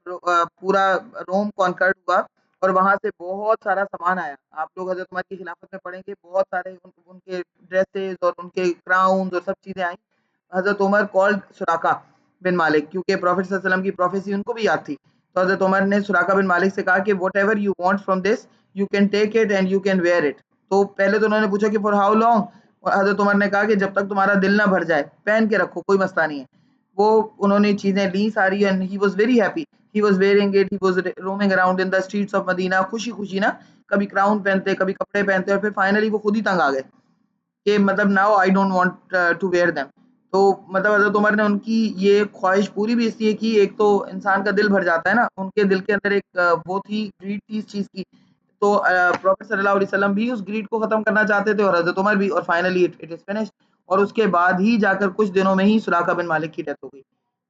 पूरा रोम कॉन्कर्ड हुआ और वहां से बहुत सारा सामान आया, आप लोग हजरत उमर की खिलाफत में पढ़ेंगे, बहुत सारे उनके ड्रेसेस और उनके क्राउन्स और सब चीजें आई। हजरत उमर कॉल्ड सुराका बिन मालिक, क्योंकि प्रॉफिट सल्लल्लाहु अलैहि वसल्लम की प्रोफेसी उनको भी याद थी। तो हजरत उमर ने सुराका बिन मालिक से कहा कि whatever you want from this you can take it and you can wear it. तो पहले तो उन्होंने पूछा कि फॉर हाउ लॉन्ग, और हजरत उमर ने कहा कि जब तक तुम्हारा दिल ना भर जाए, पहन के रखो, कोई मसला नहीं है। वो उन्होंने चीजें ली सारी and he was very happy, he was wearing it, he was roaming around in the streets of Medina, खुशी खुशी ना, कभी क्राउन पहनते, कभी कपड़े पहनते, और फिर फाइनली वो खुद ही तंग आ गए कि मतलब now I don't want to wear them. तो मतलब हजरत उमर ने उनकी ये ख्वाहिश पूरी भी इसलिए की, एक तो इंसान का दिल भर जाता है ना, उनके दिल के अंदर एक वो थी, ग्रीड थी इस चीज की। तो प्रॉफेट सल्लल्लाहु अलैहि वसल्लम भी उस ग्रीड को खत्म करना चाहते थे और हजरत उमर भी, और फाइनली इट इज फिनिश्ड। और उसके बाद ही जाकर कुछ दिनों में ही सुराका बिन मालिक की डेथ हो गई।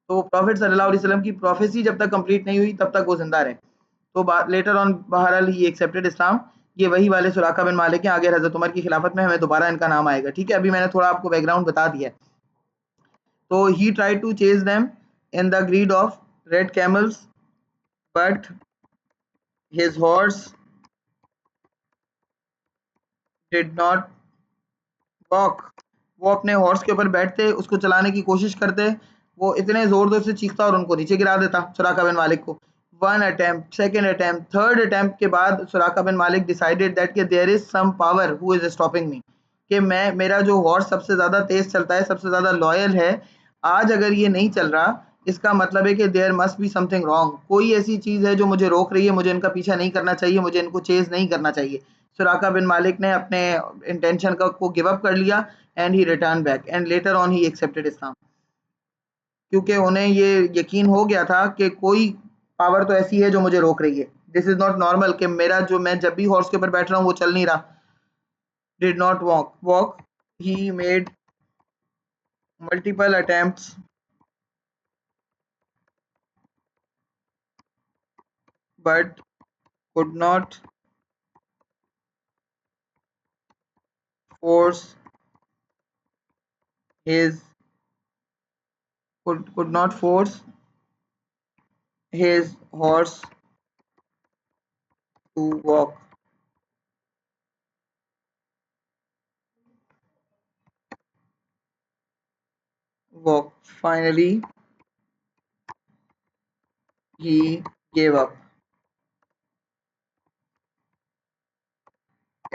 तो प्रॉफेट सल्लल्लाहु अलैहि वसल्लम की प्रोफेसी जब तक कंप्लीट नहीं हुई तब तक वो जिंदा रहे। तो लेटर ऑन बहरहाल ही एक्सेप्टेड इस्लाम। ये वही वाले सुराका बिन मालिक हैं, आगे हजरत उमर की खिलाफत में हमें दोबारा इनका नाम आएगा। ठीक है, अभी मैंने थोड़ा आपको बैकग्राउंड बता दिया है। तो he tried to chase them in the greed of red camels but his horse did not walk. वो अपने हॉर्स के ऊपर बैठते, उसको चलाने की कोशिश करते, वो इतने जोर जोर से चीखता और उनको नीचे गिरा देता सुराका बिन मालिक को। One attempt, second attempt, third attempt के बाद Suraqa bin Malik decided that कि there is some power who is stopping me, कि मैं, मेरा जो हॉर्स सबसे ज्यादा तेज चलता है, सबसे ज्यादा लॉयल है, आज अगर ये नहीं चल रहा, इसका मतलब है कि there must be something wrong, कोई ऐसी चीज है जो मुझे रोक रही है, मुझे इनका पीछा नहीं करना चाहिए, मुझे इनको चेज नहीं करना चाहिए। सुराका बिन मालिक ने अपने इंटेंशन को गिव अप कर लिया and he return back and later on he accepted Islam, क्योंकि उन्हें ये यकीन हो गया था कि कोई पावर तो ऐसी है जो मुझे रोक रही है। दिस इज नॉट नॉर्मल कि मेरा जो, मैं जब भी हॉर्स के ऊपर बैठ रहा हूँ वो चल नहीं रहा। Did not walk, he made multiple attempts but could not force his could not force his horse to walk. Finally he gave up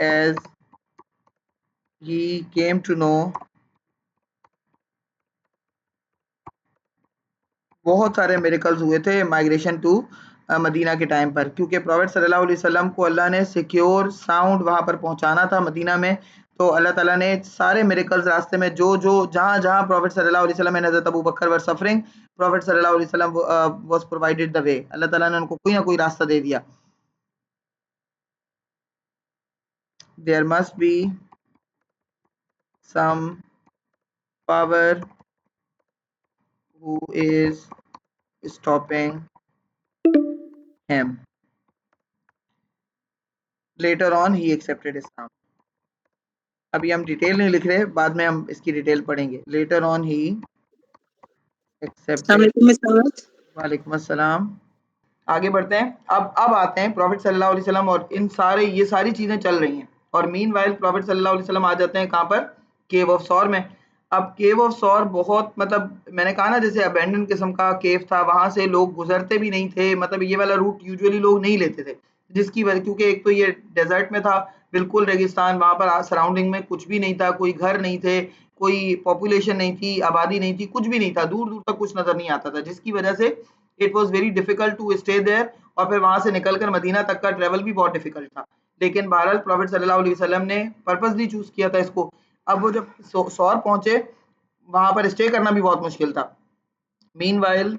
as he came to know बहुत सारे मिरेकल्स हुए थे माइग्रेशन टू मदीना के time पर, क्योंकि prophet सल्लल्लाहु अलैहि वसल्लम को अल्लाह ने सिक्योर साउंड वहां पर पहुंचाना था मदीना में। तो अल्लाह ताला ने सारे मिरेकल्स रास्ते में, जो जो जहां जहां प्रॉफेट सल्लल्लाहु अलैहि वसल्लम एंड हजरत Abu Bakr were suffering, prophet सल्लल्लाहु अलैहि वसल्लम was provided the way, Allah ताला ने उनको कोई ना कोई रास्ता दे दिया। There must be some power who is stopping him. Later on he accepted Islam. अभी हम डिटेल नहीं लिख रहे, बाद में हम इसकी डिटेल पढ़ेंगे। Later on he accepted। वालेकुम अस्सलाम। आगे बढ़ते हैं। अब आते हैं प्रॉफिट सल्लल्लाहु अलैहि वसल्लम, और इन सारे, ये सारी चीजें चल रही हैं और मीनवाइल प्रॉफिट सल्लल्लाहु अलैहि वसल्लम आ जाते हैं कहाँ पर, केव ऑफ सौर में। अब केव ऑफ सौर बहुत, मतलब मैंने कहा ना, जैसे अबैंडन किस्म का केव था, वहां से लोग गुजरते भी नहीं थे, मतलब ये वाला रूट यूजुअली लोग नहीं लेते थे, जिसकी वजह, क्योंकि एक तो ये डेजर्ट में था, बिल्कुल रेगिस्तान, वहां पर सराउंडिंग में कुछ भी नहीं था, कोई घर नहीं थे, कोई पॉपुलेशन नहीं थी, आबादी नहीं थी, कुछ भी नहीं था, दूर दूर तक कुछ नजर नहीं आता था, जिसकी वजह से it was very difficult to stay there, और फिर वहां से निकलकर मदीना तक का ट्रेवल भी बहुत डिफिकल्ट था। लेकिन बहरहाल प्रॉफिट सल्लल्लाहु अलैहि वसल्लम ने पर्पसली चूज किया था इसको। अब वो जब सौर पहुंचे, वहां पर स्टे करना भी बहुत मुश्किल था। मीनवाइल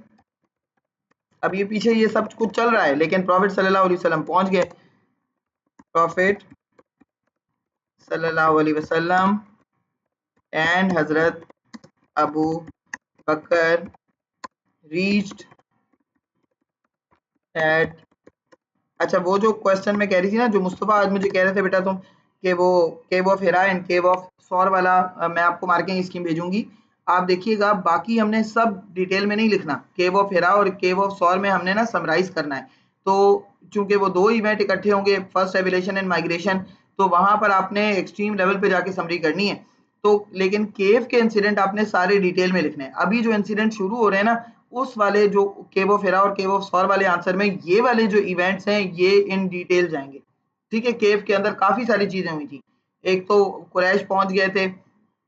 अब ये पीछे ये सब कुछ चल रहा है, लेकिन प्रॉफिट सल्लल्लाहु अलैहि वसल्लम पहुंच गए। प्रॉफिट सल्लल्लाहु अलैहि वसल्लम एंड हजरत अबू बकर रीच्ड एट, अच्छा वो जो क्वेश्चन में कह रही थी ना, जो मुस्तफा आज मुझे कह रहे थे बेटा तुम, कि वो केव of Hira and cave of सौर वाला, मैं आपको मार्किंग स्कीम भेजूंगी, आप देखिएगा। बाकी हमने सब डिटेल में नहीं लिखना, केव ऑफ हिरा और केव ऑफ सौर में हमने ना समराइज करना है। तो चूंकि वो दो इवेंट इकट्ठे होंगे, फर्स्ट रेवलेशन एंड माइग्रेशन, तो वहां पर आपने एक्सट्रीम लेवल पे जाके समरी करनी है। तो लेकिन केव के इंसिडेंट आपने सारे डिटेल में लिखने हैं। अभी जो इंसिडेंट शुरू हो रहे हैं ना, उस वाले जो केव ऑफ हिरा और केव ऑफ सौर वाले आंसर में ये वाले जो इवेंट्स हैं ये इन डिटेल जाएंगे। ठीक है, केव के अंदर काफी सारी चीजें हुई थी। एक तो कुरैश पहुंच गए थे,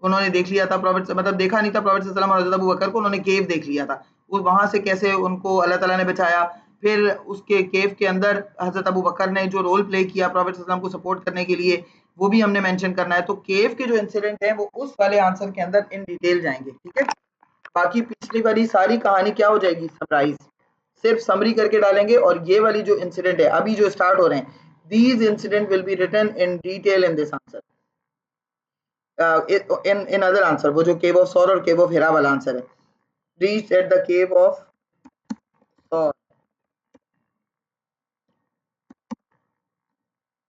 उन्होंने देख लिया था प्रॉफिट, मतलब देखा नहीं था प्रॉफिट सल्लल्लाहु अलैहि वसल्लम और हजरत अबू बकर को, उन्होंने केव देख लिया था। वहां से कैसे उनको अल्लाह ताला ने बचाया, फिर उसके केव के अंदर हजरत अबू बकर ने जो रोल प्ले किया प्रॉफिट सल्लल्लाहु को सपोर्ट करने के लिए, वो भी हमने मेंशन करना है। तो केव के जो इंसिडेंट है वो उस वाले आंसर के अंदर इन डिटेल जाएंगे। ठीक है, बाकी पिछली वाली सारी कहानी क्या हो जाएगी, सरप्राइज, सिर्फ समरी करके डालेंगे। और ये वाली जो इंसिडेंट है अभी जो स्टार्ट हो रहे हैं, these incident will be written in detail in this answer, in other answer. वो जो केव ऑफ सौर और केव ऑफ हिरा वाला आंसर है, reach at the cave of सौर,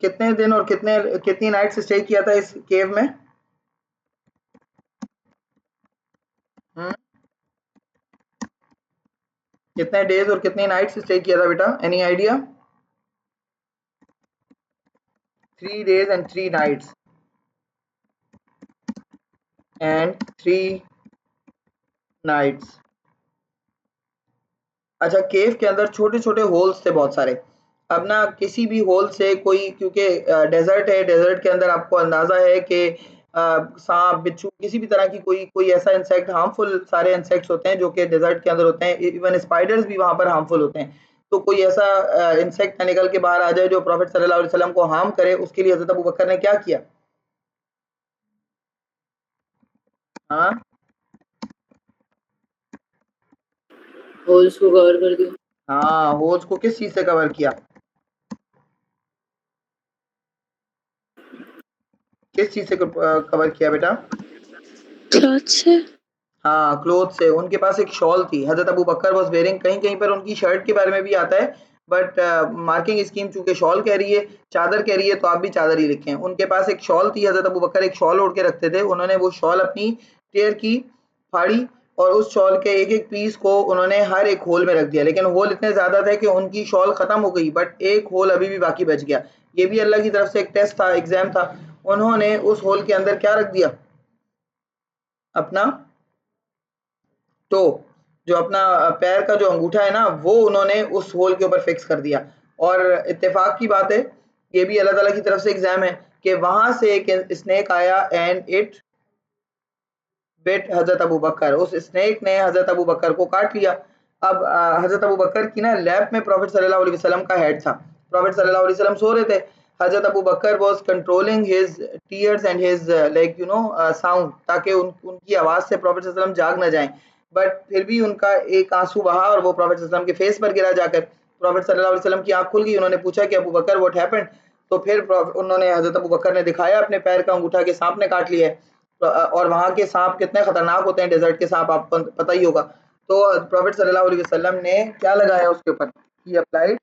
कितने दिन और कितनी नाइट्स स्टे किया था इस केव में? हम्म, कितने डेज और कितनी नाइट्स स्टे किया था बेटा, any idea? 3 days and 3 nights and 3 nights। अच्छा, केव के अंदर छोटे छोटे होल्स थे बहुत सारे। अब ना किसी भी होल से कोई, क्योंकि डेजर्ट है, डेजर्ट के अंदर आपको अंदाजा है कि सांप बिच्छू किसी भी तरह की कोई कोई ऐसा इंसेक्ट, हार्मफुल सारे इंसेक्ट्स होते हैं जो कि डेजर्ट के अंदर होते हैं, इवन स्पाइडर्स भी वहां पर हार्मफुल होते हैं। तो कोई ऐसा इंसेक्ट निकल के बाहर आ जाए जो प्रॉफिट सल्लल्लाहु अलैहि वसल्लम को हार्म करे, उसके लिए हजरत अबू बकर ने क्या किया? हाँ, होल्स को कवर कर दिया। हाँ, होल्स को किस चीज से कवर किया? किस चीज से कवर किया बेटा? क्लॉथ से। हाँ, क्लोथ से। उनके पास एक शॉल थी, हजरत अबू बकर वॉज वेयरिंग, कहीं कहीं पर उनकी शर्ट के बारे में भी आता है, बट मार्किंग स्कीम चूंकि शॉल कह रही है, चादर कह रही है, तो आप भी चादर ही लिखें। उनके पास एक शॉल थी, हजरत अबू बकर एक शॉल ओढ़ के रखते थे। उन्होंने वो शॉल अपनी टेयर की, फाड़ी, और उस शॉल के एक एक पीस को उन्होंने हर एक होल में रख दिया। लेकिन होल इतने ज्यादा थे कि उनकी शॉल खत्म हो गई, बट एक होल अभी भी बाकी बच गया। ये भी अल्लाह की तरफ से एक टेस्ट था, एग्जाम था। उन्होंने उस होल के अंदर क्या रख दिया? अपना टो, जो अपना पैर का जो अंगूठा है ना, वो उन्होंने उस होल के ऊपर फिक्स कर दिया। और इत्तेफाक की बात है, ये भी अल्लाह ताला की तरफ से एग्जाम है, कि वहां से एक स्नेक आया and it bit Hazrat Abu बकर। उस स्नेक ने हजरत अबू बकर को काट लिया। अब हजरत अबू बकर की ना लैब में प्रॉफिट सल्लल्लाहु अलैहि वसल्लम का हेड था। प्रॉफिट सल्लल्लाहु अलैहि वसल्लम सो रहे थे। हजरत Abu Bakr was controlling his tears and his like sound, ताकि उनकी आवाज से प्रॉफिट सल्लल्लाहु अलैहि वसल्लम जाग ना जाएं। बट फिर भी उनका एक आंसू बहा और वो प्रॉफिट सल्लल्लाहु अलैहि वसल्लम के फेस पर गिरा जाकर। प्रॉफिट सल्लल्लाहु अलैहि वसल्लम की आंख खुल गई। उन्होंने पूछा कि अबू बकर व्हाट हैपेंड? तो फिर उन्होंने, हजरत अबू बकर ने दिखाया अपने पैर का अंगूठा के सांप ने काट लिया है। और वहां के सांप कितने खतरनाक होते हैं, डेजर्ट के सांप, आपको पता ही होगा। तो प्रॉफिट सल्लल्लाहु अलैहि वसल्लम ने क्या लगाया उसके ऊपर? ही अप्लाइड,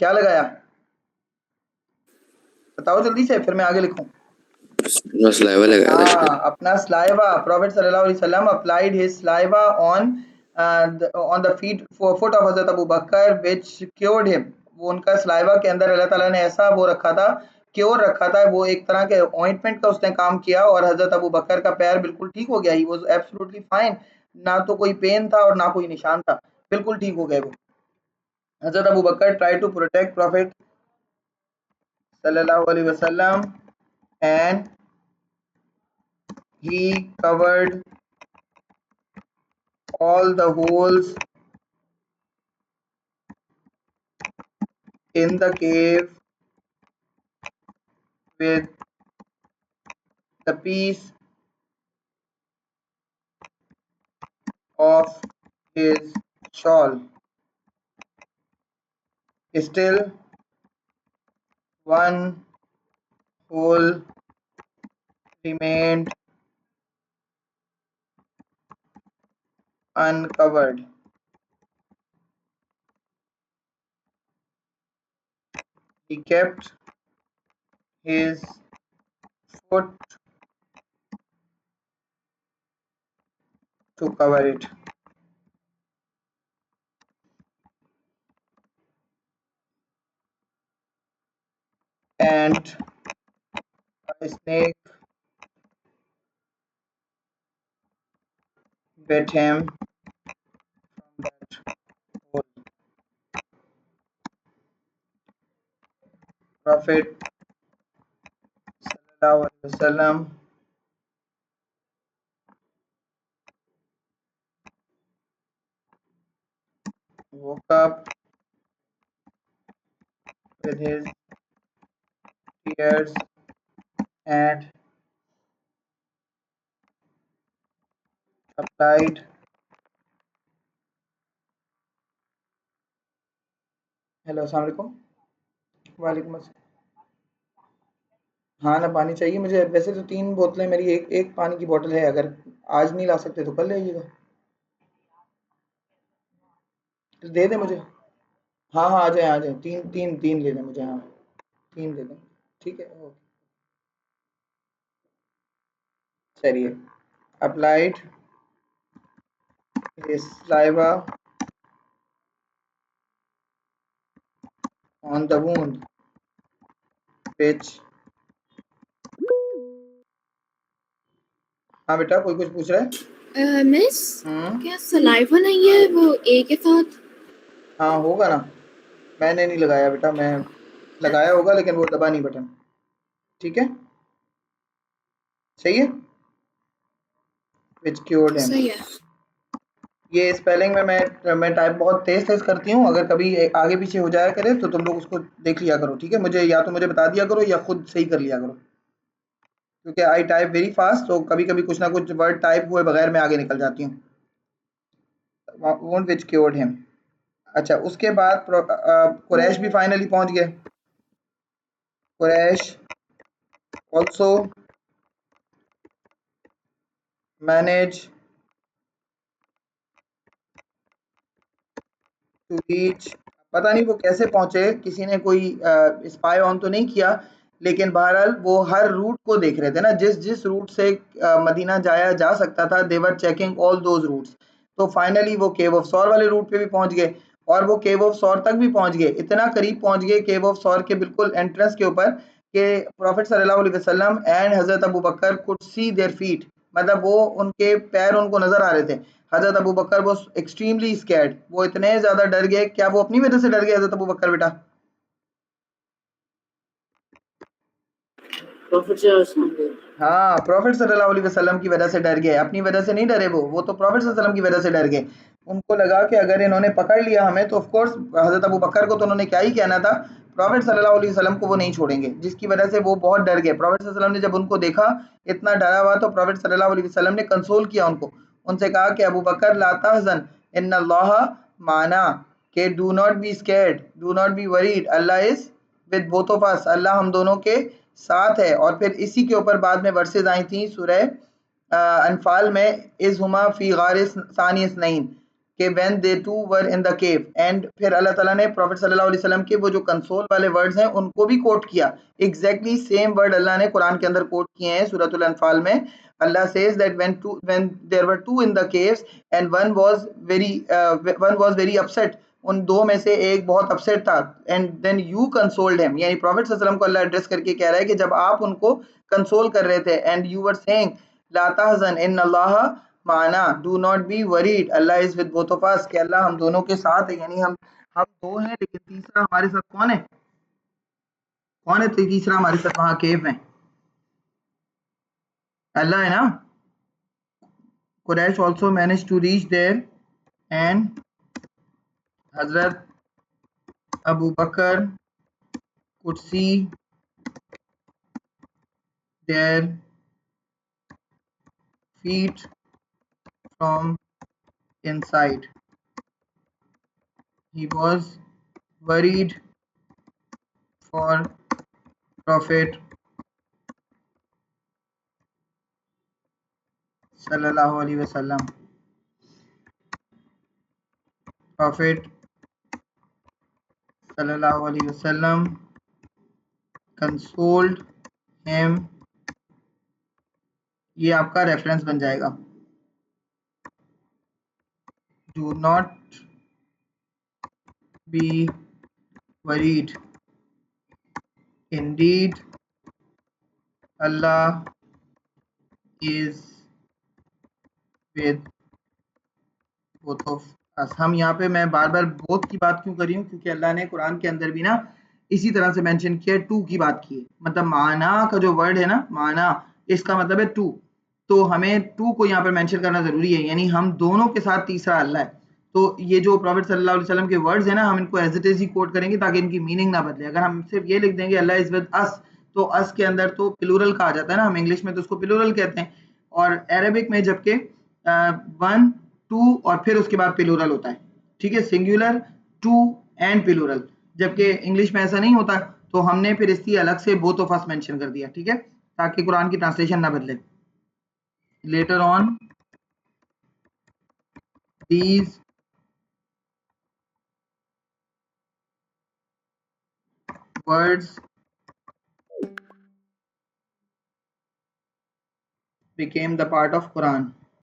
क्या लगाया? बताओ जल्दी से, फिर मैं आगे लिखूं। अपना सलाइवा लगाया था इस पे। हाँ, अपना सलाइवा। प्रॉफिट सल्लल्लाहु अलैहि वसल्लम applied his saliva on the foot of Hazrat Abu Bakr which cured him. वो उनका सलाइवा के अंदर अल्लाह ताला ने ऐसा वो रखा था, क्योर रखा था, वो एक तरह के ऑइंटमेंट का उसने काम किया, और हजरत अबू बकर का पैर बिल्कुल ठीक हो गया। ही वाज एब्सोल्युटली फाइन, ना तो कोई पेन था और ना कोई निशान था, बिल्कुल ठीक हो गए वो। हजरत Abu Bakr try to protect profit सल्लल्लाहु अलैहि वसल्लम and he covered all the holes in the cave with the piece of his shawl. Still, one hole remained uncovered. He kept his foot to cover it. And a snake bit him from that hole. Prophet sallallahu alaihi wasallam woke up with his tears and applied hello अस्सलाम वालेकुम। वालेकुम अस्सलाम। हाँ ना, पानी चाहिए मुझे। वैसे तो 3 बोतलें मेरी, एक एक पानी की बोतल है। अगर आज नहीं ला सकते तो कल ले आइएगा। तो दे दें मुझे। हाँ हाँ, आ जाए आ जाए। 3 ले दें मुझे। हाँ 3 दे दें। ठीक है, ओके। चलिए। Applied saliva on the wound which। हाँ बेटा, कोई कुछ पूछ रहा है? मिस क्या सलाइवा नहीं है वो ए के साथ? हाँ होगा ना। मैंने नहीं लगाया बेटा, मैं लगाया होगा लेकिन वो दबा नहीं बटन। ठीक है, सही है। विच क्योर्ड हिम। सही है। ये स्पेलिंग में मैं टाइप बहुत तेज तेज करती हूँ। अगर कभी आगे पीछे हो जाया करे तो तुम लोग उसको देख लिया करो। ठीक है, मुझे या तो मुझे बता दिया करो या खुद सही कर लिया करो, क्योंकि आई टाइप वेरी फास्ट, तो कभी कभी कुछ ना कुछ वर्ड टाइप हुए बगैर मैं आगे निकल जाती हूँ। Won't which cured him. अच्छा, उसके बाद कुरैश भी फाइनली पहुंच गए। Quraysh also manage to reach. पता नहीं वो कैसे पहुंचे, किसी ने कोई स्पाई ऑन तो नहीं किया, लेकिन बहरहाल वो हर रूट को देख रहे थे ना, जिस जिस रूट से मदीना जाया जा सकता था, देवर चेकिंग ऑल दोज रूट्स। तो फाइनली वो केव ऑफ सौर वाले रूट पे भी पहुंच गए, और वो केव ऑफ सौर तक भी पहुंच गए। इतना करीब पहुंच गए केव ऑफ सौर के बिल्कुल एंट्रेंस के ऊपर कि प्रॉफिट सल्लल्लाहु अलैहि वसल्लम एंड हजरत Abu Bakr could see their feet. मतलब वो उनके पैर उनको नजर आ रहे थे। हजरत अबू बकर वो एक्सट्रीमली स्कैर्ड, वो इतने ज्यादा डर गए। क्या वो अपनी वजह से डर गए हजरत अबू बकर बेटा? Prophet sallallahu हाँ, प्रॉफिट सल्लल्लाहु अलैहि वसल्लम की वजह से डर गए, अपनी वजह से नहीं डरे। वो तो प्रॉफिट सल्लल्लाहु अलैहि वसल्लम की वजह से डर गए। उनको लगा कि अगर इन्होंने पकड़ लिया हमें तो ऑफ कोर्स हजरत अबू बकर को तो उन्होंने क्या ही कहना था, प्रॉफिट सल्लल्लाहु अलैहि वसल्लम को वो नहीं छोड़ेंगे, जिसकी वजह से वो बहुत डर गए। प्रॉफिट सल्लल्लाहु अलैहि वसल्लम ने जब उनको देखा इतना डरा हुआ, तो प्रॉफिट सल्लल्लाहु अलैहि वसल्लम ने कंसोल किया उनको। उनसे कहा कि अबू बकर ला तहज़न इन्नल्लाह माना, कि do not be scared, do not be worried, Allah is with both of us, Allah हम दोनों के साथ है। और फिर इसी के ऊपर बाद में वर्सेज आई थी सूरह अनफाल में, इज हुमा फी गार सानी इसनैन, कि when they too were in the cave. And फिर अल्लाह ताला ने प्रॉफिट सल्लल्लाहु अलैहि वसल्लम के वो जो कंसोल वाले वर्ड्स हैं उनको भी कोट किया। एग्जैक्टली सेम वर्ड अल्लाह ने कुरान के अंदर कोट किए हैं सूरतुल अनफाल में। Allah says that when there were two in the caves and one was very upset, उन दो में से एक बहुत अपसेट था, and then you consoled him. यानी प्रॉफिट सल्लल्लाहु अलैहि वसल्लम को अल्लाह एड्रेस करके कह रहा है कि जब आप उनको कंसोल कर रहे थे, एंड यू वर सेइंग ला तहज़न इन्नल्लाह माना, do not be worried, Allah is with both of अस, कि अल्लाह हम दोनों के साथ है। यानी हम दो हैं लेकिन तीसरा हमारे साथ कौन है? कौन है तीसरा हमारे साथ वहां केव में? अल्लाह है ना। Quraysh also manage to reach there and हजरत Abu Bakr could see their feet from inside. He was worried for Prophet sallallahu alaihi wasallam. Prophet sallallahu alaihi wasallam consoled him। ये आपका रेफरेंस बन जाएगा। Do not be worried, indeed Allah is with both of अस। हम यहाँ पे मैं बार बार both की बात क्यों कर रही हूँ, क्योंकि अल्लाह ने कुरान के अंदर भी ना इसी तरह से मेंशन किया है, टू की बात की है। मतलब माना का जो वर्ड है ना, माना, इसका मतलब है टू। तो हमें टू को यहाँ पर मेंशन करना जरूरी है, यानी हम दोनों के साथ तीसरा अल्लाह है। तो ये जो प्रॉफिट सल्लल्लाहु अलैहि वसल्लम के वर्ड्स है ना, हम इनको एज इट इज ही कोट करेंगे ताकि इनकी मीनिंग ना बदले। अगर हम सिर्फ ये लिख देंगे अल्लाह इज विद अस, तो अस के अंदर तो प्लूरल कहा जाता है ना, हम इंग्लिश में तो उसको प्लूरल कहते हैं, और अरेबिक में जबकि वन, टू और फिर उसके बाद प्लूरल होता है। ठीक है, सिंगुलर, टू एंड प्लूरल, जबकि इंग्लिश में ऐसा नहीं होता। तो हमने फिर इसकी अलग से बोथ ऑफ अस मेंशन कर दिया, ठीक है, ताकि कुरान की ट्रांसलेशन ना बदले। Later on these words became the part of Quran.